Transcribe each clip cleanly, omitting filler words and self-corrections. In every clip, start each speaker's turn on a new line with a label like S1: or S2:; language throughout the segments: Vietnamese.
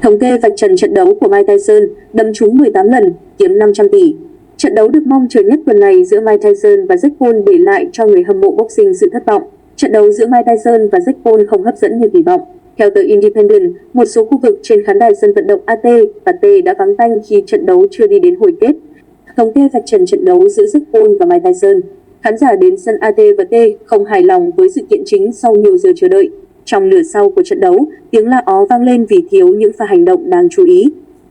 S1: Thống kê vạch trần trận đấu của Mike Tyson, đấm trúng 18 lần, kiếm 500 tỷ. Trận đấu được mong chờ nhất tuần này giữa Mike Tyson và Jake Paul để lại cho người hâm mộ boxing sự thất vọng. Trận đấu giữa Mike Tyson và Jake Paul không hấp dẫn như kỳ vọng. Theo tờ Independent, một số khu vực trên khán đài sân vận động AT và T đã vắng tanh khi trận đấu chưa đi đến hồi kết. Thống kê vạch trần trận đấu giữa Jake Paul và Mike Tyson. Khán giả đến sân AT và T không hài lòng với sự kiện chính sau nhiều giờ chờ đợi. Trong nửa sau của trận đấu, tiếng la ó vang lên vì thiếu những pha hành động đáng chú ý.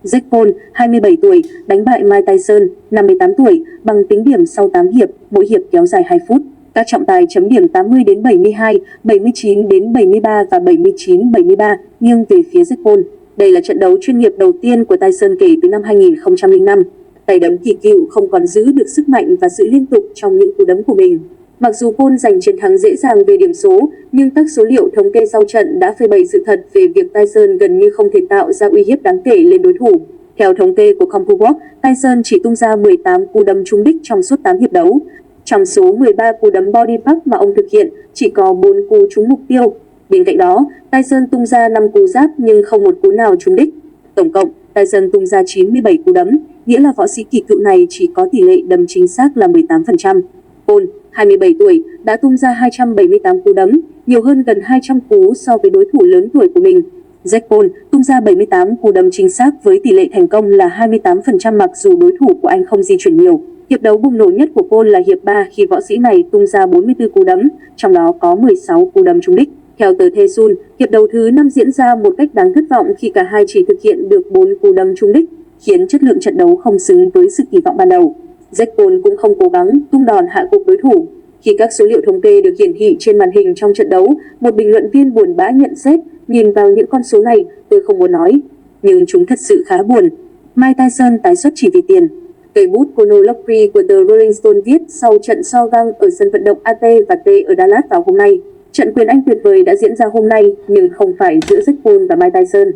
S1: Jake Paul, 27 tuổi, đánh bại Mike Tyson, 58 tuổi, bằng tính điểm sau 8 hiệp, mỗi hiệp kéo dài 2 phút. Các trọng tài chấm điểm 80-72, 79-73 và 79-73 nghiêng về phía Jake Paul. Đây là trận đấu chuyên nghiệp đầu tiên của Tyson kể từ năm 2005. Tay đấm kỳ cựu không còn giữ được sức mạnh và sự liên tục trong những cú đấm của mình. Mặc dù Paul giành chiến thắng dễ dàng về điểm số, nhưng các số liệu thống kê sau trận đã phơi bày sự thật về việc Tyson gần như không thể tạo ra uy hiếp đáng kể lên đối thủ. Theo thống kê của CompuBox, Tyson chỉ tung ra 18 cú đấm trúng đích trong suốt 8 hiệp đấu. Trong số 13 cú đấm body pump mà ông thực hiện, chỉ có 4 cú trúng mục tiêu. Bên cạnh đó, Tyson tung ra 5 cú giáp nhưng không một cú nào trúng đích. Tổng cộng, Tyson tung ra 97 cú đấm, nghĩa là võ sĩ kỳ cựu này chỉ có tỷ lệ đấm chính xác là 18%. Paul, 27 tuổi, đã tung ra 278 cú đấm, nhiều hơn gần 200 cú so với đối thủ lớn tuổi của mình. Jake Paul tung ra 78 cú đấm chính xác với tỷ lệ thành công là 28% mặc dù đối thủ của anh không di chuyển nhiều. Hiệp đấu bùng nổ nhất của Paul là hiệp 3 khi võ sĩ này tung ra 44 cú đấm, trong đó có 16 cú đấm trúng đích. Theo tờ The Sun, hiệp đấu thứ 5 diễn ra một cách đáng thất vọng khi cả hai chỉ thực hiện được 4 cú đấm trúng đích, khiến chất lượng trận đấu không xứng với sự kỳ vọng ban đầu. Jake Paul cũng không cố gắng tung đòn hạ gục đối thủ. Khi các số liệu thống kê được hiển thị trên màn hình trong trận đấu, một bình luận viên buồn bã nhận xét, nhìn vào những con số này, tôi không muốn nói, nhưng chúng thật sự khá buồn. Mike Tyson tái xuất chỉ vì tiền. Cây bút Conor Lockry của tờ Rolling Stone viết sau trận so găng ở sân vận động AT và T ở Dallas vào hôm nay. Trận quyền Anh tuyệt vời đã diễn ra hôm nay, nhưng không phải giữa Jake Paul và Mike Tyson.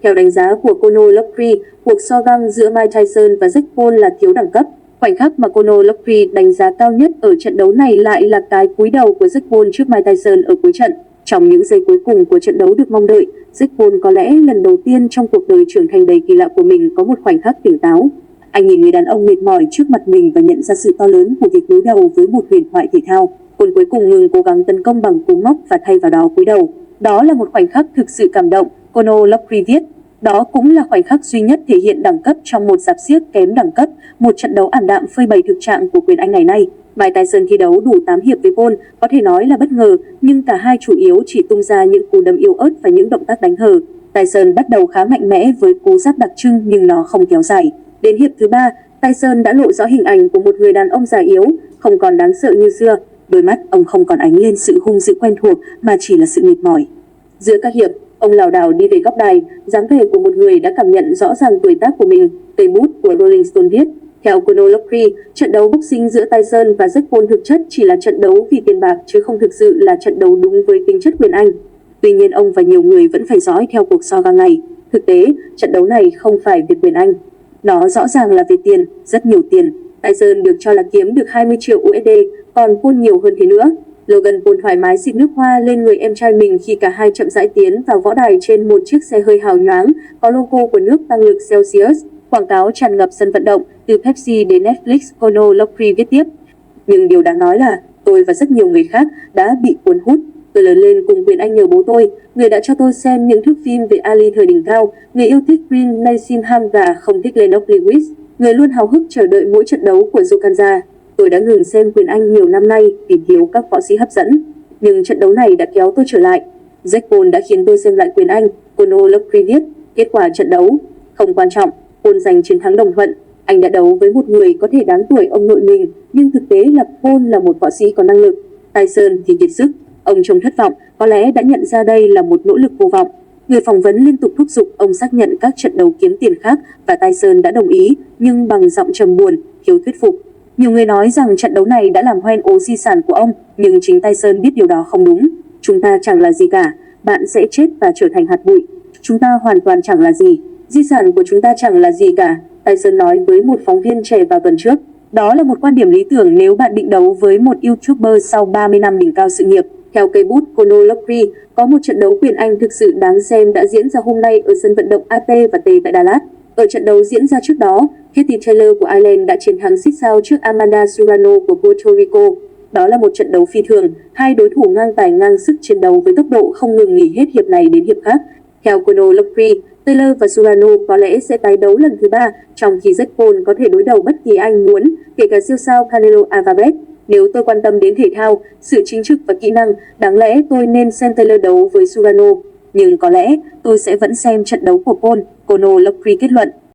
S1: Theo đánh giá của Conor Lockry, cuộc so găng giữa Mike Tyson và Jake Paul là thiếu đẳng cấp. Khoảnh khắc mà Conor Lockry đánh giá cao nhất ở trận đấu này lại là cái cúi đầu của Jake Paul trước Mike Tyson ở cuối trận. Trong những giây cuối cùng của trận đấu được mong đợi, Jake Paul có lẽ lần đầu tiên trong cuộc đời trưởng thành đầy kỳ lạ của mình có một khoảnh khắc tỉnh táo. Anh nhìn người đàn ông mệt mỏi trước mặt mình và nhận ra sự to lớn của việc đối đầu với một huyền thoại thể thao. Paul cuối cùng ngừng cố gắng tấn công bằng cú móc và thay vào đó cúi đầu. Đó là một khoảnh khắc thực sự cảm động, Conor Lockry viết. Đó cũng là khoảnh khắc duy nhất thể hiện đẳng cấp trong một rạp xiếc kém đẳng cấp, một trận đấu ảm đạm phơi bày thực trạng của quyền Anh ngày nay. Mike Tyson thi đấu đủ 8 hiệp với Paul có thể nói là bất ngờ, nhưng cả hai chủ yếu chỉ tung ra những cú đấm yếu ớt và những động tác đánh hờ. Tyson bắt đầu khá mạnh mẽ với cú giáp đặc trưng nhưng nó không kéo dài. Đến hiệp thứ 3, Tyson đã lộ rõ hình ảnh của một người đàn ông già yếu, không còn đáng sợ như xưa. Đôi mắt ông không còn ánh lên sự hung dữ quen thuộc mà chỉ là sự mệt mỏi. Giữa các hiệp, ông lảo đảo đi về góc đài, dáng vẻ của một người đã cảm nhận rõ ràng tuổi tác của mình, cây bút của Rolling Stone viết. Theo Conor Lockry, trận đấu boxing giữa Tyson và Jake Paul thực chất chỉ là trận đấu vì tiền bạc chứ không thực sự là trận đấu đúng với tính chất quyền Anh. Tuy nhiên ông và nhiều người vẫn phải dõi theo cuộc so găng này. Thực tế, trận đấu này không phải về quyền Anh. Nó rõ ràng là về tiền, rất nhiều tiền. Tyson được cho là kiếm được 20 triệu USD, còn Paul nhiều hơn thế nữa. Logan Paul thoải mái xịt nước hoa lên người em trai mình khi cả hai chậm rãi tiến vào võ đài trên một chiếc xe hơi hào nhoáng có logo của nước tăng lực Celsius. Quảng cáo tràn ngập sân vận động, từ Pepsi đến Netflix, Conor Lockry viết tiếp. Nhưng điều đáng nói là tôi và rất nhiều người khác đã bị cuốn hút. Tôi lớn lên cùng quyền Anh nhờ bố tôi, người đã cho tôi xem những thước phim về Ali thời đỉnh cao, người yêu thích Green Nashimham và không thích Lennox Lewis, người luôn háo hức chờ đợi mỗi trận đấu của Jokanza. Tôi đã ngừng xem quyền Anh nhiều năm nay vì thiếu các võ sĩ hấp dẫn. Nhưng trận đấu này đã kéo tôi trở lại. Jake Paul đã khiến tôi xem lại quyền Anh, Conor Lockry viết. Kết quả trận đấu không quan trọng, Paul giành chiến thắng đồng thuận. Anh đã đấu với một người có thể đáng tuổi ông nội mình, nhưng thực tế là Paul là một võ sĩ có năng lực. Tyson thì kiệt sức. Ông trông thất vọng, có lẽ đã nhận ra đây là một nỗ lực vô vọng. Người phỏng vấn liên tục thúc giục ông xác nhận các trận đấu kiếm tiền khác và Tyson đã đồng ý, nhưng bằng giọng trầm buồn, thiếu thuyết phục. Nhiều người nói rằng trận đấu này đã làm hoen ố di sản của ông, nhưng chính Tyson biết điều đó không đúng. Chúng ta chẳng là gì cả, bạn sẽ chết và trở thành hạt bụi. Chúng ta hoàn toàn chẳng là gì, di sản của chúng ta chẳng là gì cả, Tyson nói với một phóng viên trẻ vào tuần trước. Đó là một quan điểm lý tưởng nếu bạn định đấu với một YouTuber sau 30 năm đỉnh cao sự nghiệp. Theo cây bút Conor Lockry, có một trận đấu quyền Anh thực sự đáng xem đã diễn ra hôm nay ở sân vận động AT và T tại Đà Lạt. Ở trận đấu diễn ra trước đó, Katie Taylor của Ireland đã chiến thắng xích sao trước Amanda Serrano của Puerto Rico. Đó là một trận đấu phi thường, hai đối thủ ngang tài ngang sức chiến đấu với tốc độ không ngừng nghỉ hết hiệp này đến hiệp khác. Theo Conor Lockry, Taylor và Serrano có lẽ sẽ tái đấu lần thứ 3, trong khi Jake Paul có thể đối đầu bất kỳ ai muốn, kể cả siêu sao Canelo Alvarez. Nếu tôi quan tâm đến thể thao, sự chính trực và kỹ năng, đáng lẽ tôi nên xem Taylor đấu với Serrano. Nhưng có lẽ tôi sẽ vẫn xem trận đấu của Paul, Conor Lockry kết luận.